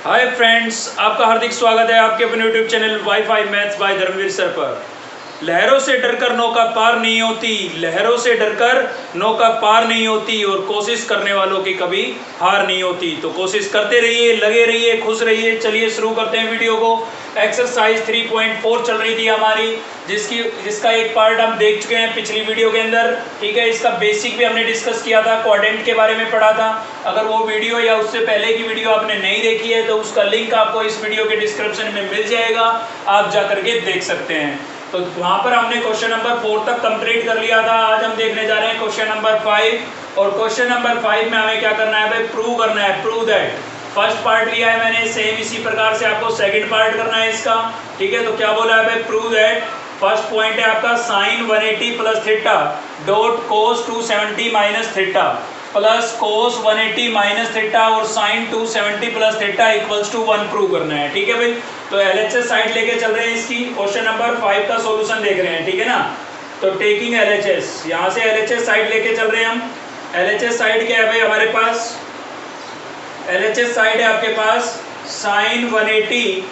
Hi friends, आपका हार्दिक स्वागत है आपके अपने YouTube channel WiFi maths by Dharmveer sir पर। लहरों से डरकर नौका पार नहीं होती, लहरों से डरकर नौका पार नहीं होती और कोशिश करने वालों की कभी हार नहीं होती। तो कोशिश करते रहिए, लगे रहिए, खुश रहिए। चलिए शुरू करते हैं वीडियो को। एक्सरसाइज 3.4 चल रही थी हमारी, जिसका एक पार्ट हम देख चुके हैं पिछली वीडियो के अंदर। ठीक है, इसका बेसिक भी हमने डिस्कस किया था, क्वाड्रेंट के बारे में पढ़ा था। अगर वो वीडियो या उससे पहले की वीडियो आपने नहीं देखी है तो उसका लिंक आपको इस वीडियो के डिस्क्रिप्शन में मिल जाएगा, आप जा करके देख सकते हैं। तो वहां पर हमने क्वेश्चन नंबर 4 तक कंप्लीट कर लिया था। आज हम देखने जा रहे हैं क्वेश्चन नंबर 5। और क्वेश्चन नंबर 5 में हमें क्या करना है भाई, प्रूव करना है। प्रूव दैट, फर्स्ट पार्ट लिया है मैंने, सेम इसी प्रकार से आपको सेकंड पार्ट करना है इसका। ठीक है, तो क्या बोला है भाई, प्रूव दैट। फर्स्ट पॉइंट है आपका sine 180 plus theta dot cos 270 minus theta plus cos 180 minus theta और sine 270 plus theta equals to 1 prove करना है। ठीक है भाई, तो एलएचएस साइड लेके चल रहे हैं इसकी। क्वेश्चन नंबर 5 का सॉल्यूशन देख रहे हैं, ठीक है ना। तो टेकिंग एलएचएस, यहाँ से एलएचएस साइड लेके चल रहे हैं हम। एलएचएस साइड क्या है भाई हमारे पास, एलएचएस साइड है आपके पास sine 180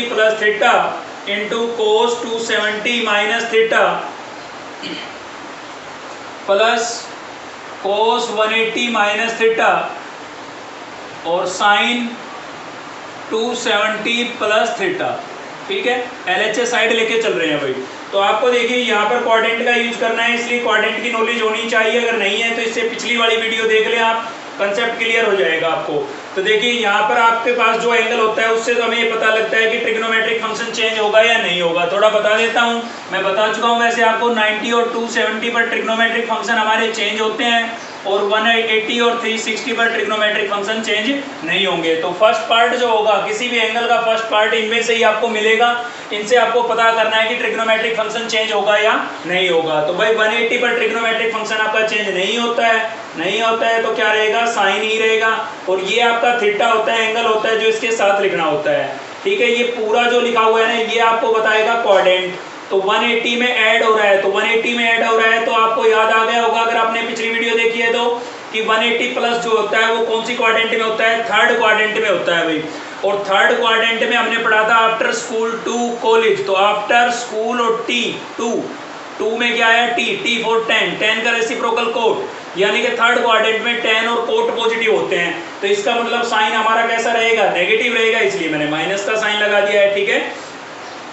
plus theta into cos 270 minus theta plus cos 180 minus theta और साइन 270 प्लस थीटा। ठीक है, एलएचएस साइड लेके चल रहे हैं भाई। तो आपको देखिए यहाँ पर क्वाड्रेंट का यूज करना है, इसलिए क्वाड्रेंट की नॉलेज होनी चाहिए। अगर नहीं है तो इससे पिछली वाली वीडियो देख लें आप, कंसेप्ट क्लियर हो जाएगा आपको। तो देखिए यहाँ पर आपके पास जो एंगल होता है उससे तो हमें ये पता लगता है कि ट्रिग्नोमेट्रिक फंक्शन चेंज होगा या नहीं होगा। थोड़ा बता देता हूँ, मैं बता चुका हूँ वैसे आपको। 90 और 270 पर ट्रिग्नोमेट्रिक फंक्शन हमारे चेंज होते हैं और 180 और 360 पर ट्रिग्नोमेट्रिक फंक्शन चेंज नहीं होंगे। तो फर्स्ट पार्ट जो होगा, किसी भी एंगल का फर्स्ट पार्ट इनमें से ही आपको मिलेगा। इनसे आपको पता करना है कि ट्रिग्नोमेट्रिक फंक्शन चेंज होगा या नहीं होगा। तो भाई 180 पर ट्रिग्नोमेट्रिक फंक्शन आपका चेंज नहीं होता है, तो क्या रहेगा, साइन ही रहेगा। और ये आपका थीटा होता है, एंगल होता है जो इसके साथ लिखना होता है। ठीक है, ये पूरा जो लिखा हुआ है ना, ये आपको बताएगा क्वाड्रेंट। तो 180 में ऐड हो रहा है, तो 180 में ऐड हो रहा है, तो आपको याद आ गया होगा अगर आपने पिछली वीडियो देखी है तो, कि 180 प्लस जो होता है वो कौन सी क्वाड्रेंट में होता है, थर्ड क्वाड्रेंट में होता है भाई। और थर्ड क्वाड्रेंट में हमने पढ़ा था आफ्टर स्कूल टू कॉलेज। तो आफ्टर स्कूल और टू में क्या है, टी फॉर 10 का रेसिप्रोकल कोट, यानी कि थर्ड क्वाड्रेंट में 10 और कोट पॉजिटिव होते हैं। तो इसका मतलब साइन हमारा कैसा रहेगा, नेगेटिव रहेगा, इसलिए मैंने माइनस का साइन लगा दिया है। ठीक है,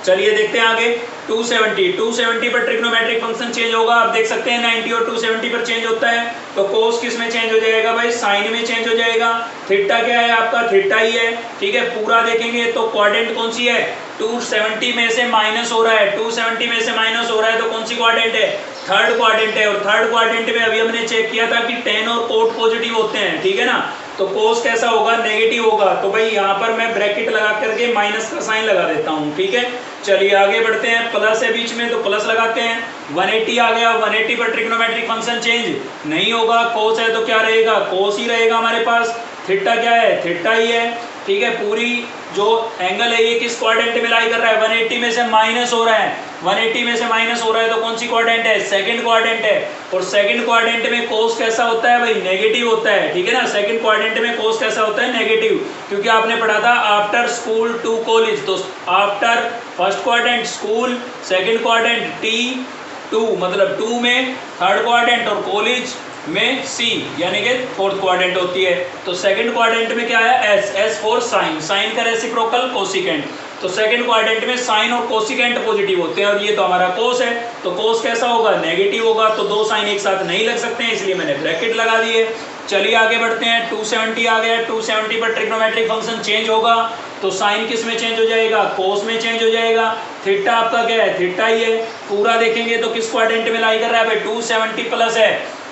चलिए देखते हैं आगे। 270 पर ट्रिग्नोमेट्रिक फंक्शन चेंज होगा, आप देख सकते हैं 90 और 270 पर चेंज होता है। तो कोस किस में चेंज हो जाएगा भाई, साइन में चेंज हो जाएगा। थीटा क्या है आपका, थीटा ही है। ठीक है, पूरा देखेंगे तो क्वाड्रेंट कौन सी है, 270 में से माइनस हो रहा है, 270 में से माइनस हो रहा है, तो कौन सी क्वाड्रेंट है, थर्ड क्वाड्रेंट है। और थर्ड क्वाड्रेंट में अभी हमने चेक किया था कि 10 और कोट पॉजिटिव होते हैं। ठीक है ना, तो कोस कैसा होगा, नेगेटिव होगा। तो भाई यहाँ पर मैं ब्रैकेट लगा करके माइनस का साइन लगा देता हूँ। ठीक है, चलिए आगे बढ़ते हैं। प्लस है बीच में तो प्लस लगाते हैं। 180 आ गया, 180 पर ट्रिग्नोमेट्रिक फंक्शन चेंज नहीं होगा। कोस है तो क्या रहेगा, कोस ही रहेगा हमारे पास। थीटा क्या है, थीटा ही है। ठीक है, पूरी जो एंगल है ये किस क्वाड्रेंट में लाई कर रहा है, 180 में से माइनस हो रहा है, 180 में से माइनस हो रहा है, तो कौन सी क्वाड्रेंट है, सेकंड क्वाड्रेंट है। और सेकंड क्वाड्रेंट में कोस कैसा होता है भाई, नेगेटिव होता है। ठीक है ना, सेकंड क्वाड्रेंट में कोस कैसा होता है, नेगेटिव, क्योंकि आपने पढ़ा था आफ्टर स्कूल टू कॉलेज। तो after first quadrant school, second quadrant T2 मतलब 2 में, थर्ड क्वाड्रेंट और कॉलेज में C यानी कि फोर्थ क्वाड्रेंट होती है। तो सेकंड क्वाड्रेंट में क्या है, S फॉर साइन, साइन का रेसिप्रोकल कोसिकेंट। तो सेकंड क्वाड्रेंट में साइन और कोसिकेंट पॉजिटिव होते हैं, और ये तो हमारा कोस है। तो कोस कैसा होगा, नेगेटिव होगा। तो दो साइन एक साथ नहीं लग सकते हैं, इसलिए मैंने ब्रैकेट लगा दिए। चलिए आगे बढ़ते हैं। 270 आ गया, 270 पर ट्रिग्नोमेट्रिक फंक्शन चेंज होगा, तो साइन किस में चेंज हो जाएगा, कोस में चेंज हो जाएगा। थीटा आपका क्या है, थीटा ही है। पूरा देखेंगे तो किस क्वाड्रेंट में लाई कर रहा है भाई, 270 प्लस है,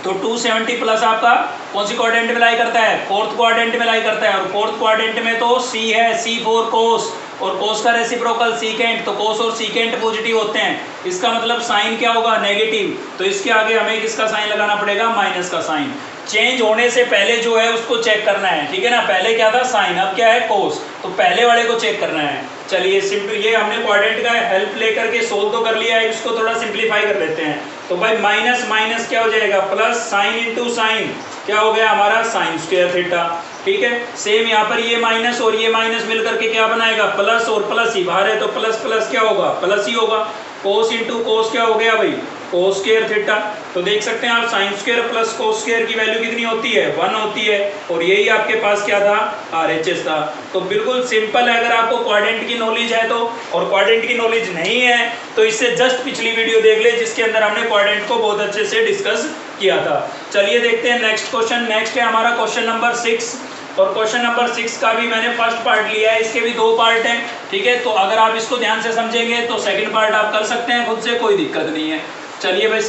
तो 270 प्लस आपका कौन सी क्वाड्रेंट में लाई करता है, फोर्थ क्वाड्रेंट में लाई करता है। और फोर्थ क्वाड्रेंट में तो C है, C फॉर कोस, और कोस का रेसिप्रोकल सीकेंट। तो कोस और सीकेंट पॉजिटिव होते हैं, इसका मतलब साइन क्या होगा, नेगेटिव। तो इसके आगे हमें किसका साइन लगाना पड़ेगा, माइनस का साइन। चेंज होने से पहले जो है उसको चेक करना है। ठीक है ना, पहले क्या था साइन, अब क्या है कोस, तो पहले वाले को चेक करना है। चलिए सिंपल, ये हमने क्वाड्रेंट का हेल्प लेकर के सोल्व तो कर लिया है, इसको थोड़ा सिंप्लीफाई कर लेते हैं। तो भाई माइनस माइनस क्या हो जाएगा, प्लस साइन इंटू साइन क्या हो गया हमारा, साइन स्क्वायर थीटा। ठीक है। सेम यहाँ पर ये माइनस और ये माइनस मिलकर के क्या बनाएगा, प्लस, और प्लस ही बाहर है तो प्लस प्लस क्या होगा, प्लस ही होगा। कोस इंटू कोस क्या हो गया भाई, कोस स्क्वायर थीटा। तो देख सकते हैं आप sine square plus cos square की वैल्यू कितनी होती है, 1 होती है। और यही आपके पास क्या था, RHS था। तो बिल्कुल सिंपल है, अगर आपको क्वाड्रेंट की नॉलेज है तो, और क्वाड्रेंट की नॉलेज नहीं है तो इससे जस्ट पिछली वीडियो देख ले जिसके अंदर हमने क्वाड्रेंट को बहुत अच्छे से डिस्कस किया था। चलिए देखते हैं नेक्स्ट क्वेश्चन। नेक्स्ट है हमारा क्वेश्चन नंबर 6, और क्वेश्चन नंबर 6 का भी मैंने फर्स्ट पार्ट लिया है, इसके भी 2 पार्ट हैं, ठीक है। तो अगर आप इसको ध्यान से समझेंगे तो सेकंड पार्ट आप कर सकते हैं खुद से, कोई दिक्कत नहीं है। चलिए भाई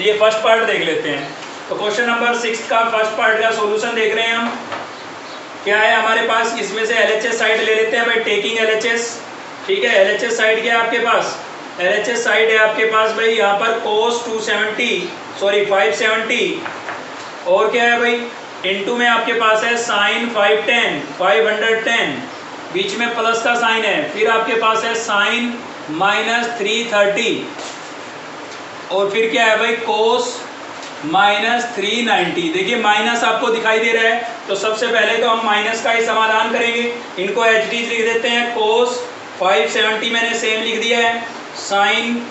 ये फर्स्ट पार्ट देख लेते हैं। तो क्वेश्चन नंबर 6 का फर्स्ट पार्ट का सॉल्यूशन देख रहे हैं हम। क्या है हमारे पास, इसमें से LHS साइड ले लेते हैं भाई, टेकिंग LHS, ठीक है। LHS साइड क्या है आपके पास, LHS साइड है आपके पास भाई यहाँ पर cos 570, और क्या है भाई इनटू में आपके पास है साइन 510, बीच में प्लस का साइन है, फिर आपके पास है साइन -330, और फिर क्या है भाई कोस -390। देखिए माइनस आपको दिखाई दे रहा है, तो सबसे पहले तो हम माइनस का ही समाधान करेंगे। इनको एच डी लिख देते हैं। कोस 570 मैंने सेम लिख दिया है, साइन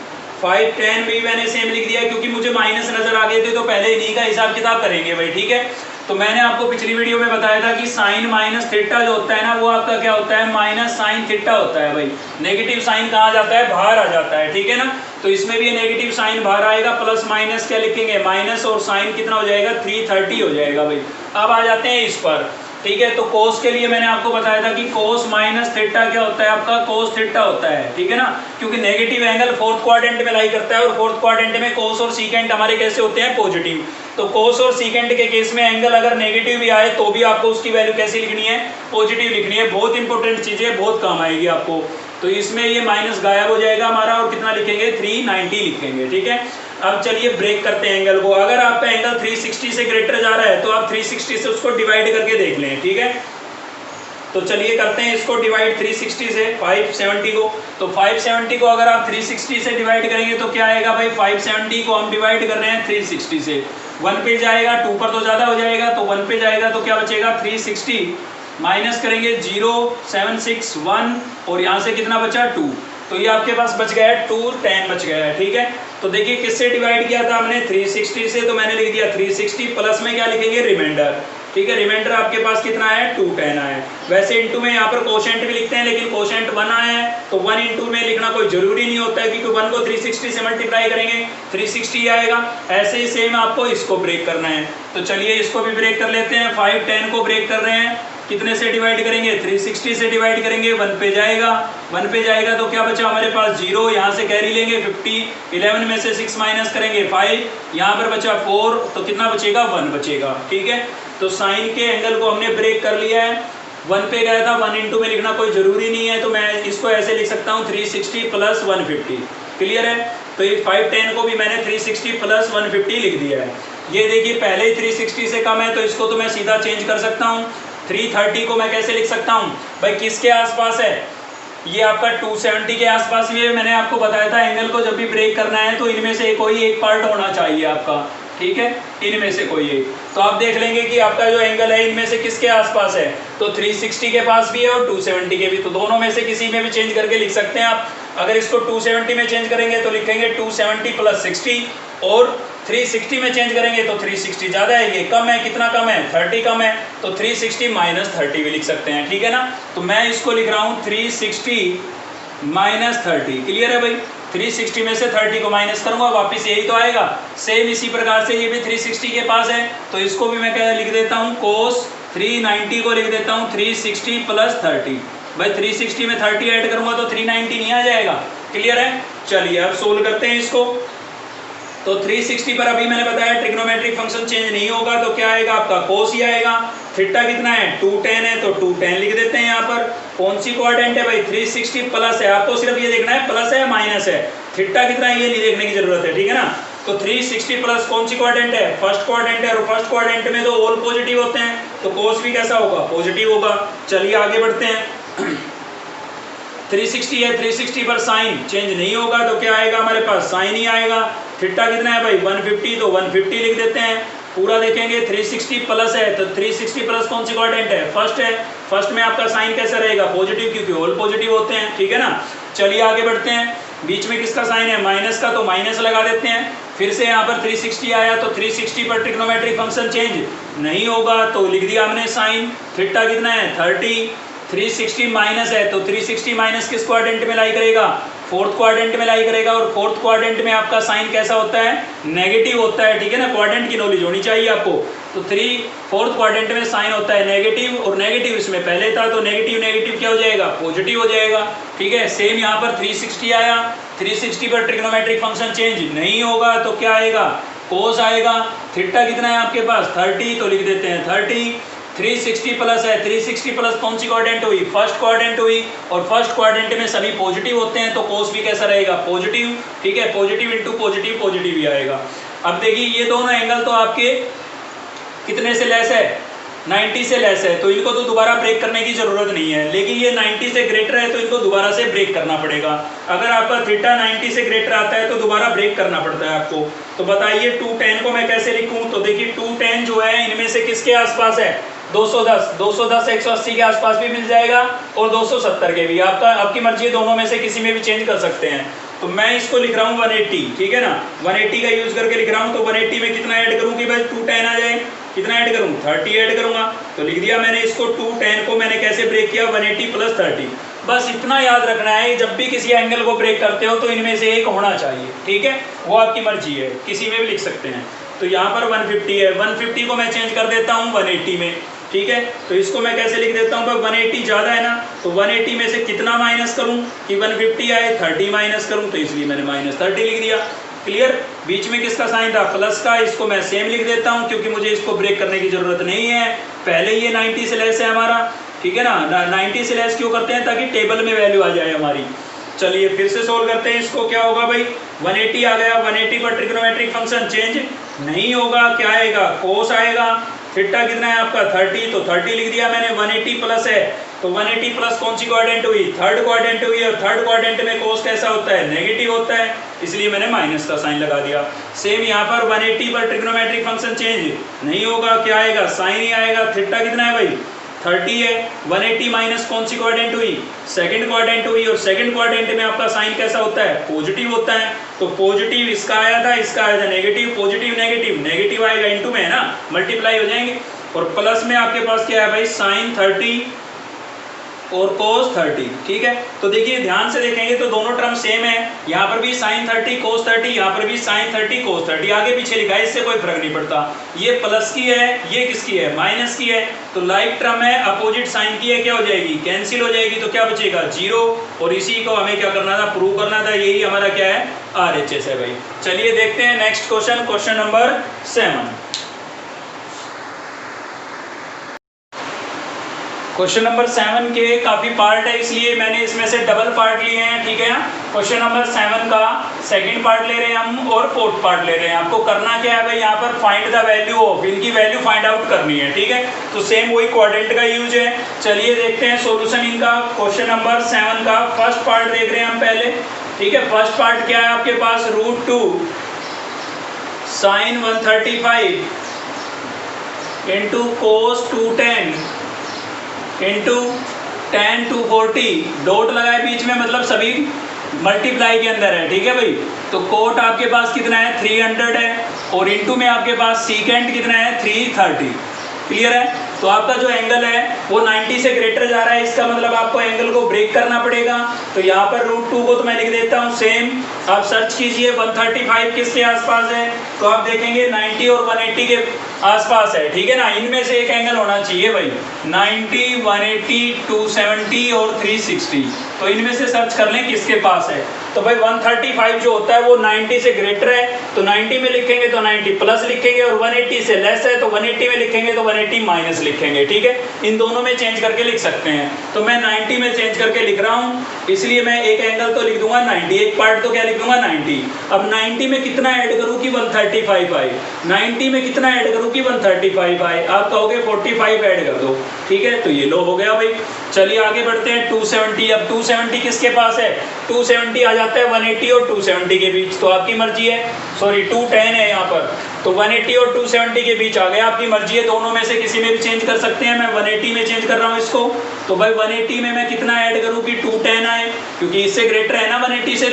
510 भी मैंने सेम लिख दिया है, क्योंकि मुझे माइनस नजर आ गए थे तो पहले इन्हीं का हिसाब किताब करेंगे भाई, ठीक है। तो मैंने आपको पिछली वीडियो में बताया था कि साइन माइनस थीटा जो होता है ना, वो आपका क्या होता है, माइनस साइन थीटा होता है भाई। नेगेटिव साइन कहाँ जाता है, बाहर आ जाता है, ठीक है ना। तो इसमें भी ये नेगेटिव साइन बाहर आएगा, प्लस माइनस क्या लिखेंगे, माइनस, और साइन कितना हो जाएगा, 330 हो जाएगा भाई। अब आ जाते हैं इस पर, ठीक है। तो कोस के लिए मैंने आपको बताया था कि कोस माइनस थीटा क्या होता है आपका, कोस थीटा होता है, ठीक है ना। क्योंकि नेगेटिव एंगल फोर्थ क्वाड्रेंट में लाई करता है, और फोर्थ क्वाड्रेंट में कोस और सीकेंट हमारे कैसे होते हैं, पॉजिटिव। तो कोस और सीकेंट के केस में एंगल अगर नेगेटिव भी आए तो भी आपको उसकी वैल्यू कैसी लिखनी है, पॉजिटिव लिखनी है। बहुत इंपॉर्टेंट चीज़ है, बहुत काम आएगी आपको। तो इसमें ये माइनस गायब हो जाएगा हमारा, और कितना लिखेंगे, 390 लिखेंगे, ठीक है। अब चलिए ब्रेक करते हैं एंगल को। अगर आपका एंगल 360 से ग्रेटर जा रहा है तो आप 360 से उसको डिवाइड करके देख लें, ठीक है। तो चलिए करते हैं इसको डिवाइड 360 से 570 को। तो 570 को अगर आप 360 से डिवाइड करेंगे तो क्या आएगा भाई, 570 को हम डिवाइड कर रहे हैं 360 से, 1 पे जाएगा, 2 पर तो ज़्यादा हो जाएगा, तो 1 पे जाएगा तो क्या बचेगा, 360 माइनस करेंगे 0 7 6 1, और यहाँ से कितना बचा, 2। तो ये आपके पास बच गया है 210 बच गया है, ठीक है। तो देखिए किससे डिवाइड किया था हमने, 360 से, तो मैंने लिख दिया 360, प्लस में क्या लिखेंगे, रिमाइंडर, ठीक है। रिमाइंडर आपके पास कितना है, 210 आया है। वैसे इंटू में यहाँ पर कोशेंट भी लिखते हैं, लेकिन कोशेंट 1 आया है, तो 1 इंटू में लिखना कोई जरूरी नहीं होता है, क्योंकि 1 को 360 से मल्टीप्लाई करेंगे 360 आएगा। ऐसे ही सेम आपको इसको ब्रेक करना है। तो चलिए इसको भी ब्रेक कर लेते हैं। 510 को ब्रेक कर रहे हैं, कितने से डिवाइड करेंगे, 360 से डिवाइड करेंगे, 1 पे जाएगा, 1 पे जाएगा तो क्या बचा हमारे पास, 0, यहाँ से कैरी लेंगे 50, 11 में से 6 माइनस करेंगे 5, यहाँ पर बचा 4, तो कितना बचेगा, 1 बचेगा, ठीक है। तो साइन के एंगल को हमने ब्रेक कर लिया है। 1 पे गया था, 1 इंटू में लिखना कोई जरूरी नहीं है, तो मैं इसको ऐसे लिख सकता हूँ 360 प्लस 150, क्लियर है। तो ये 510 को भी मैंने 360 प्लस 150 लिख दिया है। ये देखिए पहले ही 360 से कम है, तो इसको तो मैं सीधा चेंज कर सकता हूँ। 330 को मैं कैसे लिख सकता हूँ भाई, किसके आसपास है, ये आपका 270 के आसपास भी है। मैंने आपको बताया था एंगल को जब भी ब्रेक करना है तो इनमें से कोई एक पार्ट होना चाहिए आपका, ठीक है, इनमें से कोई एक। तो आप देख लेंगे कि आपका जो एंगल है इनमें से किसके आसपास है, तो 360 के पास भी है और 270 के भी, तो दोनों में से किसी में भी चेंज करके लिख सकते हैं आप। अगर इसको 270 में चेंज करेंगे तो लिखेंगे 270 प्लस 60, और 360 में चेंज करेंगे तो 360 ज़्यादा है, ये कम है, कितना कम है, 30 कम है, तो 360 माइनस 30 भी लिख सकते हैं, ठीक है ना। तो मैं इसको लिख रहा हूँ 360 माइनस 30, क्लियर है भाई। 360 में से 30 को माइनस करूंगा, वापस यही तो आएगा। सेम इसी प्रकार से ये भी 360 के पास है, तो इसको भी मैं क्या लिख देता हूँ, कोस 390 को लिख देता हूँ 360 प्लस 30। भाई 360 में 30 ऐड करूंगा तो 390 नहीं आ जाएगा, क्लियर है। चलिए अब सोल्व करते हैं इसको। तो 360 पर अभी मैंने बताया ट्रिग्नोमेट्रिक फंक्शन चेंज नहीं होगा, तो क्या आएगा आपका कोस ही आएगा। थीटा कितना है, 210 है, तो 210 लिख देते हैं यहाँ पर। कौन सी क्वाड्रेंट है भाई, 360 प्लस है, आपको सिर्फ ये देखना है प्लस है या माइनस है, थीटा कितना है ये नहीं देखने की जरूरत है, ठीक है ना। तो 360 प्लस कौन सी क्वाड्रेंट है, फर्स्ट क्वाड्रेंट है, और फर्स्ट क्वाड्रेंट में तो ऑल पॉजिटिव होते हैं, तो कोस भी कैसा होगा, पॉजिटिव होगा। चलिए आगे बढ़ते हैं। 360 है, 360 पर साइन चेंज नहीं होगा, तो क्या आएगा हमारे पास, साइन ही आएगा। थीटा कितना है भाई 150, तो 150 लिख देते हैं। पूरा देखेंगे 360 प्लस है, तो 360 प्लस कौन सी क्वाड्रेंट है? फर्स्ट है। फर्स्ट में आपका साइन कैसा रहेगा? पॉजिटिव, क्योंकि होल पॉजिटिव होते हैं, ठीक है ना। चलिए आगे बढ़ते हैं। बीच में किसका साइन है? माइनस का, तो माइनस लगा देते हैं। फिर से यहाँ पर 360 आया, तो 360 पर ट्रिग्नोमेट्रिक फंक्शन चेंज नहीं होगा, तो लिख दिया हमने साइन। थीटा कितना है? 30। 360 माइनस है, तो 360 माइनस किस क्वाड्रेंट में लाई करेगा? फोर्थ क्वाड्रेंट में लाई करेगा। और फोर्थ क्वाड्रेंट में आपका साइन कैसा होता है? नेगेटिव होता है, ठीक है ना। क्वाड्रेंट की नॉलेज होनी चाहिए आपको। तो फोर्थ क्वाड्रेंट में साइन होता है नेगेटिव, और नेगेटिव इसमें पहले था, तो नेगेटिव नेगेटिव क्या हो जाएगा? पॉजिटिव हो जाएगा, ठीक है। सेम यहाँ पर 360 आया, 360 पर ट्रिग्नोमेट्रिक फंक्शन चेंज नहीं होगा, तो क्या आएगा? कोस आएगा। थीटा कितना है आपके पास? 30, तो लिख देते हैं 30। 360 प्लस है, 360 प्लस कौन सी क्वाड्रेंट हुई? फर्स्ट क्वाड्रेंट हुई, और फर्स्ट क्वाड्रेंट में सभी पॉजिटिव होते हैं, तो कोस भी कैसा रहेगा? पॉजिटिव, ठीक है। पॉजिटिव इंटू पॉजिटिव, पॉजिटिव ही आएगा। अब देखिए ये दोनों एंगल तो आपके कितने से लेस है? 90 से लेस है, तो इनको तो दोबारा ब्रेक करने की जरूरत नहीं है। लेकिन ये 90 से ग्रेटर है, तो इनको दोबारा से ब्रेक करना पड़ेगा। अगर आपका थीटा 90 से ग्रेटर आता है, तो दोबारा ब्रेक करना पड़ता है आपको। तो बताइए 2tan को मैं कैसे लिखूं? तो देखिए 2tan जो है इनमें से किसके आसपास है? 210। 210 180 के आसपास भी मिल जाएगा, और 270 के भी। आपकी मर्जी है, दोनों में से किसी में भी चेंज कर सकते हैं। तो मैं इसको लिख रहा हूँ 180, ठीक है ना। 180 का यूज करके लिख रहा हूँ, तो 180 में कितना ऐड करूँ कि भाई 2tan आ जाए? कितना ऐड करूँ? 30 ऐड करूंगा, तो लिख दिया मैंने इसको। 2tan को मैंने कैसे ब्रेक किया? 180 प्लस 30। बस इतना याद रखना है, जब भी किसी एंगल को ब्रेक करते हो तो इनमें से एक होना चाहिए, ठीक है। वो आपकी मर्जी है, किसी में भी लिख सकते हैं। तो यहाँ पर 150 है, 150 को मैं चेंज कर देता हूँ 180 में, ठीक है। तो इसको मैं कैसे लिख देता हूँ? 180 ज़्यादा है ना, तो 180 में से कितना माइनस करूँ कि 150 आए? 30 माइनस करूँ, तो इसलिए मैंने -30 लिख दिया। क्लियर। बीच में किसका साइन था? प्लस का। इसको मैं सेम लिख देता हूँ, क्योंकि मुझे इसको ब्रेक करने की जरूरत नहीं है। पहले ये 90 से लेस है हमारा, ठीक है ना। 90 से लेस क्यों करते हैं? ताकि टेबल में वैल्यू आ जाए हमारी। चलिए फिर से सोल्व करते हैं इसको। क्या होगा भाई? 180 आ गया, 180 पर ट्रिग्नोमेट्रिक फंक्शन चेंज नहीं होगा, क्या आएगा? कोस आएगा। थीटा कितना है आपका? 30, तो 30 लिख दिया मैंने। 180 प्लस है, तो 180 प्लस कौन सी क्वाड्रेंट हुई? थर्ड क्वाड्रेंट हुई, और थर्ड क्वाड्रेंट में कोस कैसा होता है? नेगेटिव होता है, इसलिए मैंने माइनस का साइन लगा दिया। सेम यहाँ पर 180 पर ट्रिग्नोमेट्रिक फंक्शन चेंज नहीं होगा, क्या आएगा? साइन ही आएगा। थीटा कितना है भाई? 30 है। 180 माइनस कौन सी क्वाड्रेंट हुई? सेकंड क्वाड्रेंट हुई, और सेकंड क्वाड्रेंट में आपका साइन कैसा होता है? पॉजिटिव होता है। तो पॉजिटिव इसका आया था, इसका आया था नेगेटिव। पॉजिटिव नेगेटिव, नेगेटिव आएगा इनटू में है ना, मल्टीप्लाई हो जाएंगे। और प्लस में आपके पास क्या है भाई? साइन 30 और कोस 30, ठीक है। तो देखिए ध्यान से देखेंगे तो दोनों टर्म सेम है। यहाँ पर भी साइन 30 कोस 30, यहाँ पर भी साइन 30 कोस 30, आगे पीछे लिखा है, इससे कोई फर्क नहीं पड़ता। ये प्लस की है, ये किसकी है? माइनस की है। तो लाइक टर्म है, अपोजिट साइन की है, क्या हो जाएगी? कैंसिल हो जाएगी। तो क्या बचेगा? 0। और इसी को हमें क्या करना था? प्रूव करना था। यही हमारा क्या है? RHS है भाई। चलिए देखते हैं next question, question number 7। Question number 7 के काफ़ी पार्ट है, इसलिए मैंने इसमें से डबल पार्ट लिए हैं, ठीक है। क्वेश्चन नंबर 7 का सेकंड पार्ट ले रहे हैं हम, और फोर्थ पार्ट ले रहे हैं। आपको करना क्या है भाई? यहाँ पर फाइंड द वैल्यू ऑफ, इनकी वैल्यू फाइंड आउट करनी है, ठीक है। तो सेम वही क्वाड्रेंट का यूज है। चलिए देखते हैं सॉल्यूशन इनका। क्वेश्चन नंबर 7 का फर्स्ट पार्ट देख रहे हैं हम पहले, ठीक है। फर्स्ट पार्ट क्या है आपके पास? √2 sine 135 into cos 210 into tan 240, dot लगाए बीच में, मतलब सभी मल्टीप्लाई के अंदर है, ठीक है भाई। तो कोट आपके पास कितना है? 300 है, और इंटू में आपके पास सीकेंट कितना है? 330। क्लियर है। तो आपका जो एंगल है वो 90 से ग्रेटर जा रहा है, इसका मतलब आपको एंगल को ब्रेक करना पड़ेगा। तो यहाँ पर √2 को तो मैं लिख देता हूँ सेम। आप सर्च कीजिए 135 किसके आसपास है, तो आप देखेंगे 90 और 180 के आसपास है, ठीक है ना। इनमें से एक एंगल होना चाहिए भाई, 90, 180, 270 और 360। तो इनमें से सर्च कर लें किसके पास है। तो भाई 135 जो होता है वो 90 से ग्रेटर है, तो 90 में लिखेंगे तो 90 प्लस लिखेंगे, और 180 से लेस है तो 180 में लिखेंगे तो 180 माइनस लिखेंगे, ठीक है। इन दोनों में चेंज करके लिख सकते हैं। तो मैं 90 में चेंज करके लिख रहा हूँ, इसलिए मैं एक एंगल तो लिख दूंगा 90, एक पार्ट तो क्या लिख दूंगा 90। अब 90 में कितना ऐड करूँ कि 135 आए, 90 में कितना ऐड करूँ कि 135 आए, आप कहोगे 45 ऐड कर दो, ठीक है। तो ये लो हो गया भाई। चलिए आगे बढ़ते हैं 270। अब 270 किसके पास है? 270 आ जाता है 180 और 270 के बीच, तो आपकी मर्जी है। सॉरी 210 है यहाँ पर, तो 180 और 270 के बीच आ गया, आपकी मर्जी है, दोनों में से किसी में भी चेंज कर सकते हैं। मैं 180 में चेंज कर रहा हूँ इसको, तो भाई 180 में मैं कितना ऐड करूँ कि 210 आए, क्योंकि इससे ग्रेटर है ना 180 से,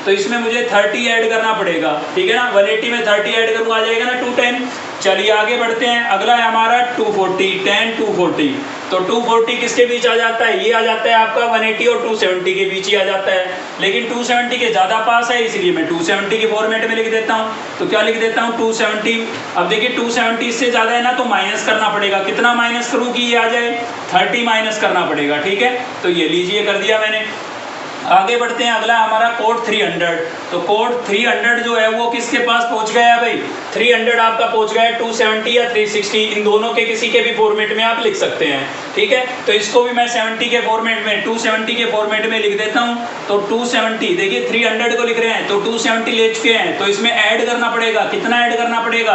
तो इसमें मुझे 30 ऐड करना पड़ेगा, ठीक है ना। 180 में 30 ऐड करूँगा, आ जाएगा ना 210। चलिए आगे बढ़ते हैं, अगला है हमारा 240, 10 240। तो 240 किसके बीच आ जाता है, ये आ जाता है आपका 180 और 270 के बीच ही आ जाता है, लेकिन 270 के ज़्यादा पास है, इसलिए मैं 270 के फॉर्मेट में लिख देता हूँ। तो क्या लिख देता हूँ 270। अब देखिए 270 इससे ज़्यादा है ना, तो माइनस करना पड़ेगा, कितना माइनस करूँ कि ये आ जाए 30 माइनस करना पड़ेगा, ठीक है। तो ये लीजिए कर दिया मैंने। आगे बढ़ते हैं, अगला हमारा कोड 300। तो कोड 300 जो है वो किसके पास पहुंच गया है भाई, 300 आपका पहुंच गया है 270 या 360, इन दोनों के किसी के भी फॉर्मेट में आप लिख सकते हैं, ठीक है। तो इसको भी मैं 70 के फॉर्मेट में, 270 के फॉर्मेट में लिख देता हूं। तो 270 देखिए 300 को लिख रहे हैं, तो 270 ले चुके हैं, तो इसमें ऐड करना पड़ेगा, कितना ऐड करना पड़ेगा,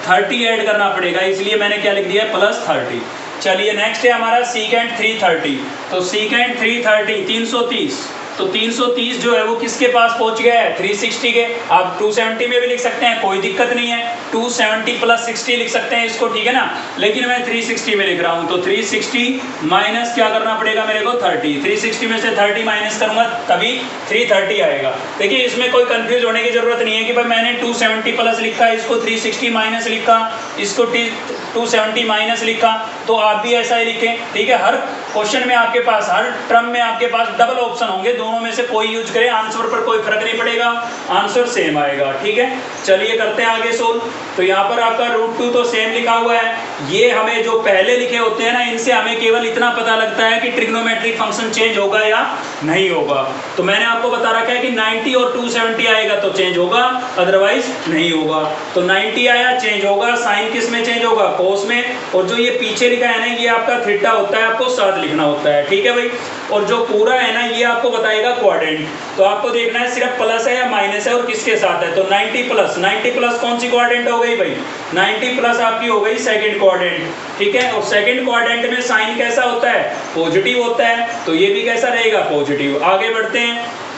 30 ऐड करना पड़ेगा, इसलिए मैंने क्या लिख दिया प्लस 30। चलिए नेक्स्ट है हमारा सीकेंड 330। तो सीकेंड 330 330, तो 330 जो है वो किसके पास पहुंच गया है, 360 के। आप 270 में भी लिख सकते हैं, कोई दिक्कत नहीं है, 270 प्लस 60 लिख सकते हैं इसको, ठीक है ना, लेकिन मैं 360 में लिख रहा हूं। तो 360 माइनस क्या करना पड़ेगा मेरे को 30, 360 में से 30 माइनस करूंगा तभी 330 आएगा। देखिए इसमें कोई कंफ्यूज होने की जरूरत नहीं है कि भाई मैंने 270 प्लस लिखा, इसको 360 माइनस लिखा, इसको 270 माइनस लिखा, तो आप भी ऐसा ही लिखें, ठीक है। हर क्वेश्चन में आपके पास, हर टर्म में आपके पास डबल ऑप्शन होंगे, दोनों में से कोई यूज करें, आंसर पर कोई फर्क नहीं पड़ेगा, आंसर सेम आएगा, ठीक है। चलिए करते हैं आगे सोल्व। तो यहाँ पर आपका √2 तो सेम लिखा हुआ है, ये हमें जो पहले लिखे होते हैं ना, इनसे हमें केवल इतना पता लगता है कि ट्रिग्नोमेट्रिक फंक्शन चेंज होगा या नहीं होगा। तो मैंने आपको बता रखा है कि 90 और 270 आएगा तो चेंज होगा, अदरवाइज नहीं होगा। तो 90 आया चेंज होगा, साइन किस में चेंज होगा, कोस में, और जो ये पीछे लिखा है ना, ये आपका थीटा होता है, आपको साथ लिखना होता है, ठीक है भाई। और जो पूरा है ना, ये आपको बताएगा क्वाड्रेंट, तो आपको देखना है सिर्फ प्लस है या माइनस है और किसके साथ है। तो 90 प्लस कौन सी क्वाड्रेंट हो गई भाई, 90 प्लस आपकी हो गई सेकंड क्वाड्रेंट, ठीक है। और सेकंड क्वाड्रेंट में साइन कैसा होता है, पॉजिटिव होता है, तो ये भी कैसा रहेगा, पॉजिटिव। आगे बढ़ते हैं,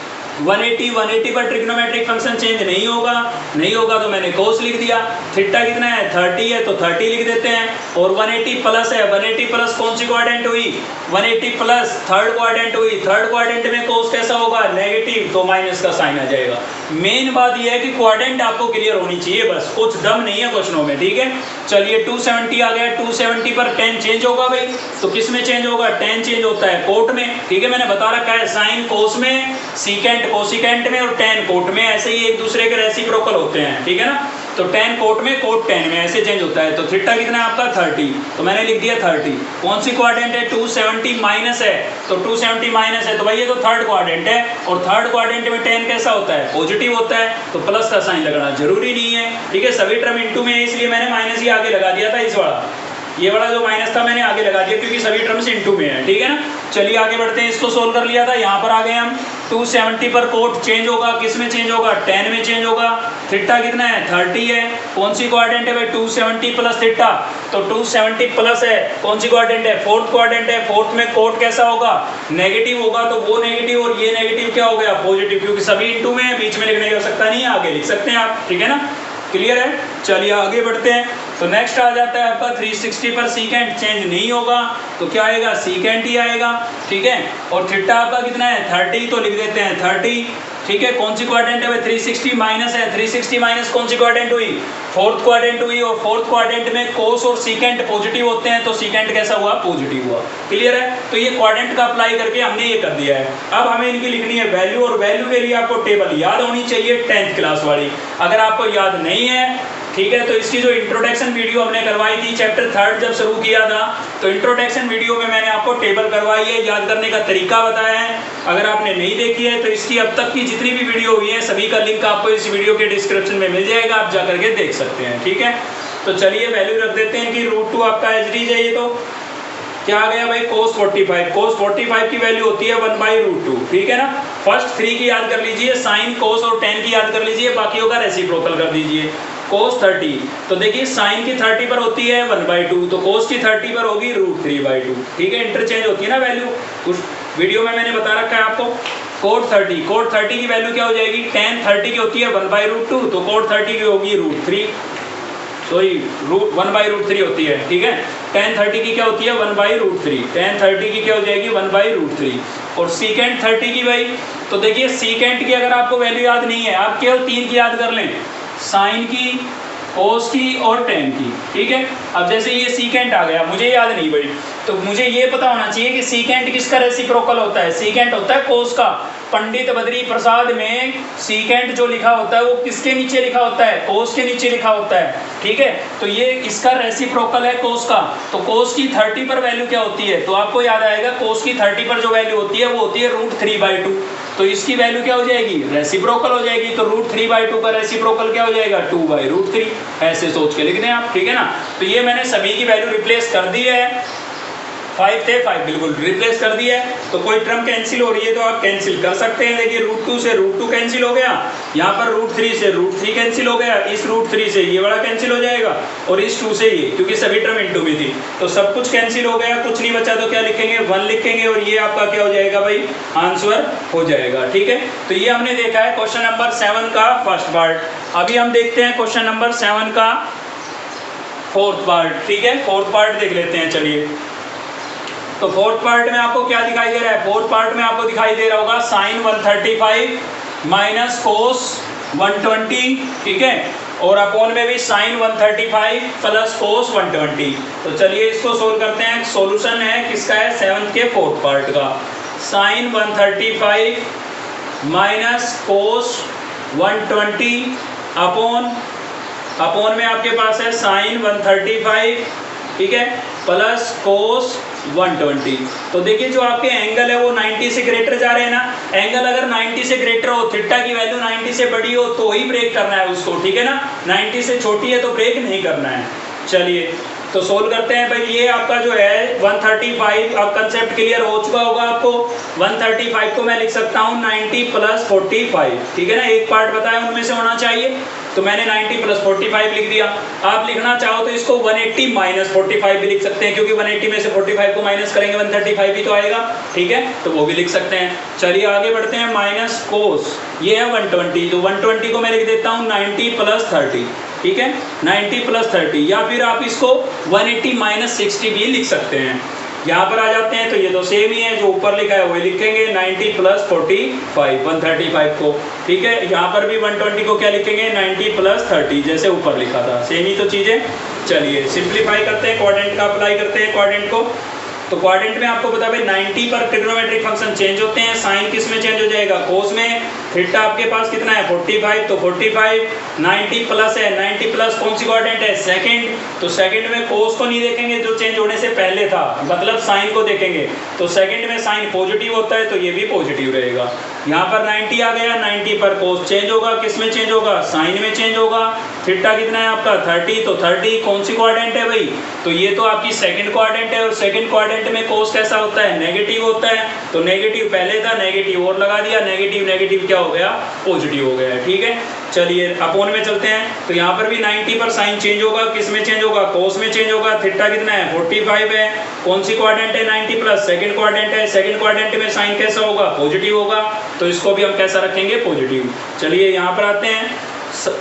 180 पर ट्रिग्नोमेट्रिक फंक्शन चेंज नहीं होगा तो मैंने कोस लिख दिया। थीटा कितना है 30 है, तो 30 लिख देते हैं। और 180 प्लस है, 180 प्लस कौन सी क्वाड्रेंट हुई, 180 प्लस थर्ड क्वाड्रेंट हुई, थर्ड क्वाड्रेंट में कोस कैसा होगा, नेगेटिव, तो माइनस का साइन आ जाएगा। मेन बात यह है कि क्वाड्रेंट आपको क्लियर होनी चाहिए, बस कुछ दम नहीं है क्वेश्चनों में, ठीक है। चलिए 270 आ गया, 270 पर 10 चेंज होगा भाई, तो किस में चेंज होगा, 10 चेंज होता है कोट में, ठीक है। मैंने बता रखा है साइन कोस में, सीकेंट कोसिकेंट में, और tan कोट में, ऐसे ही एक दूसरे के रेसिप्रोकल होते हैं, ठीक है ना। तो tan कोट में, कोट tan में, ऐसे चेंज होता है। तो थीटा कितना है आपका 30, तो मैंने लिख दिया 30। कौन सी क्वाड्रेंट है, 270 माइनस है, तो 270 माइनस है, तो भाई ये तो थर्ड क्वाड्रेंट है, और थर्ड क्वाड्रेंट में tan कैसा होता है, पॉजिटिव होता है, तो प्लस का साइन लगाना जरूरी नहीं है, ठीक है। सभी टर्म इनटू में है, इसलिए मैंने माइनस ही आगे लगा दिया था, इस वाला, ये वाला जो माइनस था मैंने आगे लगा दिया, क्योंकि सभी टर्म्स इनटू में है, ठीक है ना। चलिए आगे बढ़ते हैं, इसको सोल्व कर लिया था, यहाँ पर आ गए हम। 270 पर कोट चेंज होगा, किस में चेंज होगा, tan में चेंज होगा। थीटा कितना है 30 है, कौन सी क्वाड्रेंट है भाई, 270 प्लस थीटा, तो 270 प्लस है, कौन सी क्वाड्रेंट है, फोर्थ क्वाड्रेंट है, फोर्थ में कोट कैसा होगा, नेगेटिव होगा, तो वो नेगेटिव और ये नेगेटिव क्या हो गया, पॉजिटिव, क्योंकि सभी इनटू में है, बीच में लिखने की आवश्यकता नहीं है, आगे लिख सकते हैं आप, ठीक है ना, क्लियर है। चलिए आगे बढ़ते हैं, तो नेक्स्ट आ जाता है आपका 360 पर सीकेंट चेंज नहीं होगा, तो क्या आएगा, सीकेंट ही आएगा, ठीक है। और थीटा आपका कितना है 30, तो लिख देते हैं 30, ठीक है। कौन सी क्वाड्रेंट है भाई, 360 माइनस है, 360 माइनस कौन सी क्वाड्रेंट हुई, फोर्थ क्वाड्रेंट हुई, और फोर्थ क्वाड्रेंट में कोस और सीकेंट पॉजिटिव होते हैं, तो सीकेंट कैसा हुआ, पॉजिटिव हुआ, क्लियर है। तो ये क्वाड्रेंट का अप्लाई करके हमने ये कर दिया है। अब हमें इनकी लिखनी है वैल्यू, और वैल्यू के लिए आपको टेबल याद होनी चाहिए 10th क्लास वाली, अगर आपको याद नहीं है, ठीक है, तो इसकी जो इंट्रोडक्शन वीडियो हमने करवाई थी चैप्टर 3 जब शुरू किया था, तो इंट्रोडक्शन वीडियो में मैंने आपको टेबल करवाई है, याद करने का तरीका बताया है। अगर आपने नहीं देखी है तो इसकी अब तक की जितनी भी वीडियो हुई है सभी का लिंक आपको इस वीडियो के डिस्क्रिप्शन में मिल जाएगा, आप जा करके देख सकते हैं, ठीक है। तो चलिए वैल्यू रख देते हैं कि √2 आपका एच डी है, ये तो क्या आ गया भाई, cos 45, cos 45 की वैल्यू होती है 1/√2, ठीक है ना। फर्स्ट 3 की याद कर लीजिए, साइन कोस और tan की याद कर लीजिए, बाकियों का रेसिप्रोकल कर दीजिए। cos 30, तो देखिए साइन की 30 पर होती है 1/2, तो cos की 30 पर होगी √3/2, ठीक है। इंटरचेंज होती है ना वैल्यू, उस वीडियो में मैंने बता रखा है आपको। cot 30 की वैल्यू क्या हो जाएगी, tan 30 की होती है 1/√2, तो cot 30 की होगी √3, सॉरी 1/√3 होती है, ठीक है। tan 30 की क्या होती है 1/√3, tan 30 की क्या हो जाएगी 1/√3। और secant 30 की भाई, तो देखिए secant की अगर आपको वैल्यू याद नहीं है, आप केवल 3 की याद कर लें, साइन की, कोस की और tan की, ठीक है। अब जैसे ये secant आ गया, मुझे याद नहीं भाई, तो मुझे ये पता होना चाहिए कि secant किसका रेसिप्रोकल होता है, secant होता है कोस का। पंडित बद्री प्रसाद में secant जो लिखा होता है वो किसके नीचे लिखा होता है, कोस के नीचे लिखा होता है, ठीक है। तो ये इसका रेसिप्रोकल है कोस का। तो कोस की 30 पर वैल्यू क्या होती है, तो आपको याद आएगा कोस की 30 पर जो वैल्यू होती है वो होती है √3/2। तो इसकी वैल्यू क्या हो जाएगी, रेसिप्रोकल हो जाएगी। तो √3/2 का रेसिप्रोकल क्या हो जाएगा 2/√3, ऐसे सोच के लिख दें आप, ठीक है ना। तो ये मैंने सभी की वैल्यू रिप्लेस कर दी है, 5 थे 5 बिल्कुल रिप्लेस कर दिया है। तो कोई टर्म कैंसिल हो रही है तो आप कैंसिल कर सकते हैं। देखिए √2 से √2 कैंसिल हो गया, यहाँ पर √3 से √3 कैंसिल हो गया, इस √3 से ये वाला कैंसिल हो जाएगा और इस 2 से ये, क्योंकि सभी टर्म इनटू में थी। तो सब कुछ कैंसिल हो गया, कुछ नहीं बचा, तो क्या लिखेंगे 1 लिखेंगे और ये आपका क्या हो जाएगा भाई, आंसर हो जाएगा, ठीक है। तो ये हमने देखा है क्वेश्चन नंबर 7 का फर्स्ट पार्ट। अभी हम देखते हैं क्वेश्चन नंबर 7 का फोर्थ पार्ट, ठीक है। फोर्थ पार्ट देख लेते हैं, चलिए। तो फोर्थ पार्ट में आपको क्या दिखाई दे रहा है, फोर्थ पार्ट में आपको दिखाई दे रहा होगा साइन 135 माइनस कोस 120, ठीक है। और अपोन में भी साइन 135 प्लस कोस 120। तो चलिए इसको सोल्व करते हैं। सॉल्यूशन है किसका है, 7 के फोर्थ पार्ट का। साइन 135 माइनस कोस 120 अपोन में आपके पास है साइन 135, ठीक है, प्लस कोस 120। तो देखिए जो आपके एंगल है वो 90 से ग्रेटर जा रहे हैं ना। एंगल अगर 90 से ग्रेटर हो, थीटा की वैल्यू 90 से बड़ी हो तो ही ब्रेक करना है उसको, ठीक है ना। 90 से छोटी है तो ब्रेक नहीं करना है। चलिए तो सोल्व करते हैं भाई। ये आपका जो है 135, अब कंसेप्ट क्लियर हो चुका होगा आपको। 135 को मैं लिख सकता हूँ 90 प्लस 45, ठीक है ना। एक पार्ट बताया उनमें से होना चाहिए, तो मैंने 90 प्लस 45 लिख दिया। आप लिखना चाहो तो इसको 180 माइनस 45 भी लिख सकते हैं, क्योंकि 180 में से 45 को माइनस करेंगे 135 भी तो आएगा, ठीक है, तो वो भी लिख सकते हैं। चलिए आगे बढ़ते हैं। माइनस कोस ये है 120, तो 120 को मैं लिख देता हूँ 90 प्लस 30, ठीक है, 90 प्लस 30। या फिर आप इसको 180 माइनस 60 भी लिख सकते हैं। यहाँ पर आ जाते हैं तो ये तो सेम ही है, जो ऊपर लिखा है वही लिखेंगे 90 प्लस 45 135 को, ठीक है। यहाँ पर भी 120 को क्या लिखेंगे 90 प्लस 30, जैसे ऊपर लिखा था, सेम ही तो चीज़ें। चलिए सिंप्लीफाई करते हैं, क्वाड्रेंट का अप्लाई करते हैं क्वाड्रेंट को। तो क्वाड्रेंट में आपको पता है 90 पर ट्रिग्नोमेट्रिक फंक्शन चेंज होते हैं। साइन किस में चेंज हो जाएगा, कोस में। थीटा आपके पास कितना है 45, तो 45 90 प्लस है, 90 प्लस कौन सी क्वाड्रेंट है, सेकंड। तो सेकंड में कोस को नहीं देखेंगे जो चेंज होने से पहले था, मतलब साइन को देखेंगे। तो सेकंड में साइन पॉजिटिव होता है तो ये भी पॉजिटिव रहेगा। यहाँ पर 90 आ गया, 90 पर कोस चेंज होगा, किस में चेंज होगा, साइन में चेंज होगा। थीटा कितना है आपका 30, तो 30 कौन सी क्वाड्रेंट है भाई, तो ये तो आपकी सेकंड क्वाड्रेंट है। और सेकंड क्वाड्रेंट में कोस कैसा होता है, नेगेटिव होता है। तो नेगेटिव पहले था, नेगेटिव और लगा दिया, नेगेटिव नेगेटिव क्या हो गया, पॉजिटिव हो गया, ठीक है। चलिए अपोन में चलते हैं। तो यहाँ पर भी 90 पर साइन चेंज होगा, किस में चेंज होगा, कोस में चेंज होगा। थीटा कितना है 45 है, कौन सी क्वाड्रेंट है 90 प्लस, सेकंड क्वाड्रेंट है। सेकंड क्वाड्रेंट में साइन कैसा होगा, पॉजिटिव होगा, तो इसको भी हम कैसा रखेंगे, पॉजिटिव। चलिए यहाँ पर आते हैं।